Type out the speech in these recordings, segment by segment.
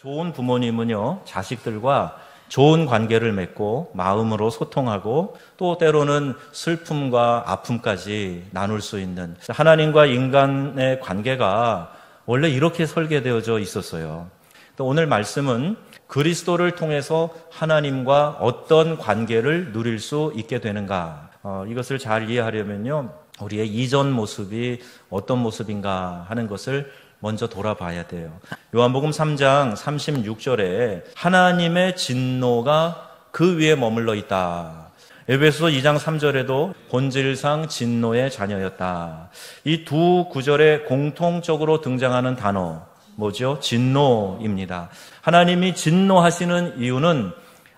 좋은 부모님은요, 자식들과 좋은 관계를 맺고 마음으로 소통하고 또 때로는 슬픔과 아픔까지 나눌 수 있는, 하나님과 인간의 관계가 원래 이렇게 설계되어져 있었어요. 또 오늘 말씀은 그리스도를 통해서 하나님과 어떤 관계를 누릴 수 있게 되는가, 이것을 잘 이해하려면요, 우리의 이전 모습이 어떤 모습인가 하는 것을 먼저 돌아봐야 돼요. 요한복음 3장 36절에 하나님의 진노가 그 위에 머물러 있다. 에베소서 2장 3절에도 본질상 진노의 자녀였다. 이 두 구절에 공통적으로 등장하는 단어 뭐죠? 진노입니다. 하나님이 진노하시는 이유는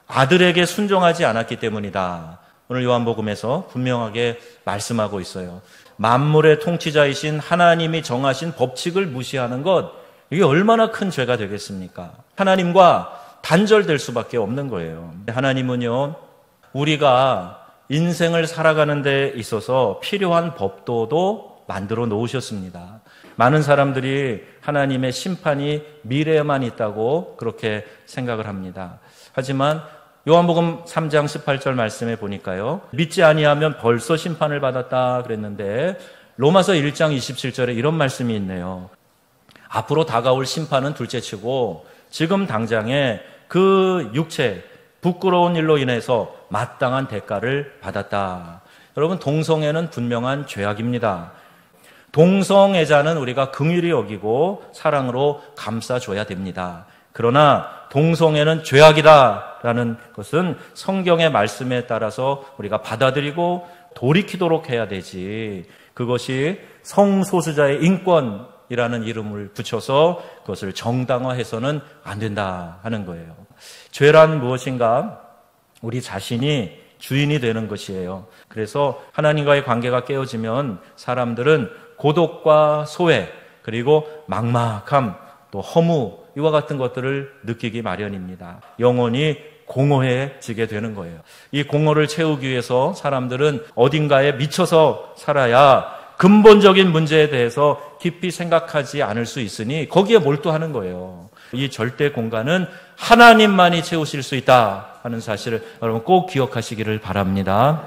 아들에게 순종하지 않았기 때문이다. 오늘 요한복음에서 분명하게 말씀하고 있어요. 만물의 통치자이신 하나님이 정하신 법칙을 무시하는 것, 이게 얼마나 큰 죄가 되겠습니까? 하나님과 단절될 수밖에 없는 거예요. 하나님은요, 우리가 인생을 살아가는 데 있어서 필요한 법도도 만들어 놓으셨습니다. 많은 사람들이 하나님의 심판이 미래에만 있다고 그렇게 생각을 합니다. 하지만 요한복음 3장 18절 말씀에 보니까요, 믿지 아니하면 벌써 심판을 받았다 그랬는데 로마서 1장 27절에 이런 말씀이 있네요. 앞으로 다가올 심판은 둘째치고 지금 당장에 그 육체 부끄러운 일로 인해서 마땅한 대가를 받았다. 여러분, 동성애는 분명한 죄악입니다. 동성애자는 우리가 긍휼히 여기고 사랑으로 감싸줘야 됩니다. 그러나 동성애는 죄악이다라는 것은 성경의 말씀에 따라서 우리가 받아들이고 돌이키도록 해야 되지, 그것이 성소수자의 인권이라는 이름을 붙여서 그것을 정당화해서는 안 된다 하는 거예요. 죄란 무엇인가? 우리 자신이 주인이 되는 것이에요. 그래서 하나님과의 관계가 깨어지면 사람들은 고독과 소외, 그리고 막막함, 또 허무, 이와 같은 것들을 느끼기 마련입니다. 영혼이 공허해지게 되는 거예요. 이 공허를 채우기 위해서 사람들은 어딘가에 미쳐서 살아야 근본적인 문제에 대해서 깊이 생각하지 않을 수 있으니 거기에 몰두하는 거예요. 이 절대 공간은 하나님만이 채우실 수 있다 하는 사실을 여러분 꼭 기억하시기를 바랍니다.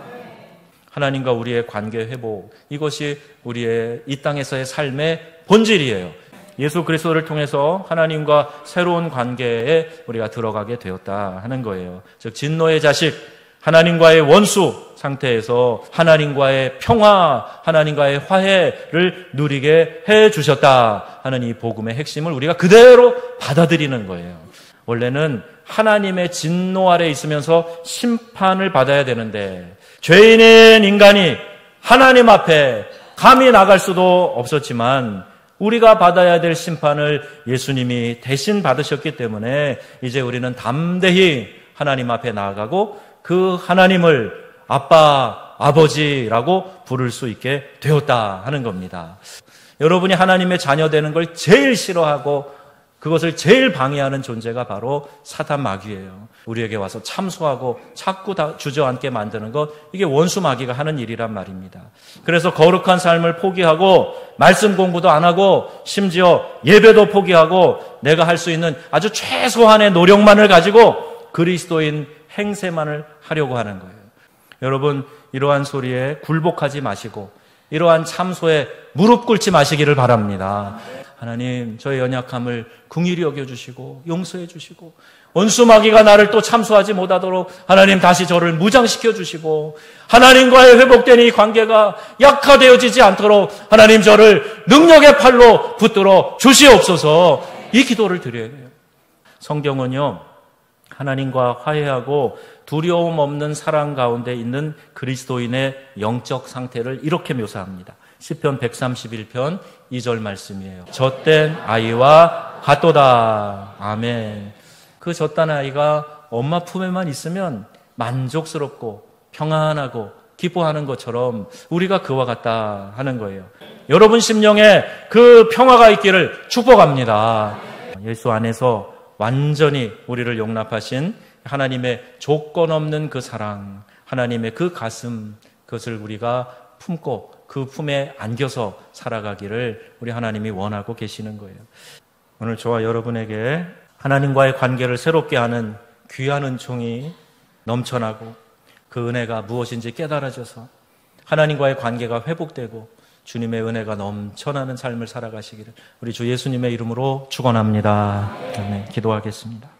하나님과 우리의 관계 회복, 이것이 우리의 이 땅에서의 삶의 본질이에요. 예수 그리스도를 통해서 하나님과 새로운 관계에 우리가 들어가게 되었다 하는 거예요. 즉 진노의 자식, 하나님과의 원수 상태에서 하나님과의 평화, 하나님과의 화해를 누리게 해주셨다 하는 이 복음의 핵심을 우리가 그대로 받아들이는 거예요. 원래는 하나님의 진노 아래 있으면서 심판을 받아야 되는데 죄인인 인간이 하나님 앞에 감히 나갈 수도 없었지만 우리가 받아야 될 심판을 예수님이 대신 받으셨기 때문에 이제 우리는 담대히 하나님 앞에 나아가고 그 하나님을 아빠, 아버지라고 부를 수 있게 되었다 하는 겁니다. 여러분이 하나님의 자녀 되는 걸 제일 싫어하고 그것을 제일 방해하는 존재가 바로 사단 마귀예요. 우리에게 와서 참소하고 자꾸 다 주저앉게 만드는 것, 이게 원수 마귀가 하는 일이란 말입니다. 그래서 거룩한 삶을 포기하고 말씀 공부도 안 하고 심지어 예배도 포기하고 내가 할 수 있는 아주 최소한의 노력만을 가지고 그리스도인 행세만을 하려고 하는 거예요. 여러분, 이러한 소리에 굴복하지 마시고 이러한 참소에 무릎 꿇지 마시기를 바랍니다. 하나님, 저의 연약함을 긍휼히 여겨주시고 용서해 주시고 원수 마귀가 나를 또 참소하지 못하도록 하나님 다시 저를 무장시켜 주시고 하나님과의 회복된 이 관계가 약화되어지지 않도록 하나님 저를 능력의 팔로 붙들어 주시옵소서, 이 기도를 드려야 해요. 성경은요, 하나님과 화해하고 두려움 없는 사랑 가운데 있는 그리스도인의 영적 상태를 이렇게 묘사합니다. 시편 131편 2절 말씀이에요. 젖된 아이와 같도다. 아멘. 그 젖단 아이가 엄마 품에만 있으면 만족스럽고 평안하고 기뻐하는 것처럼 우리가 그와 같다 하는 거예요. 여러분 심령에 그 평화가 있기를 축복합니다. 예수 안에서 완전히 우리를 용납하신 하나님의 조건 없는 그 사랑, 하나님의 그 가슴, 그것을 우리가 품고 그 품에 안겨서 살아가기를 우리 하나님이 원하고 계시는 거예요. 오늘 저와 여러분에게 하나님과의 관계를 새롭게 하는 귀한 은총이 넘쳐나고 그 은혜가 무엇인지 깨달아져서 하나님과의 관계가 회복되고 주님의 은혜가 넘쳐나는 삶을 살아가시기를 우리 주 예수님의 이름으로 축원합니다. 아멘. 기도하겠습니다.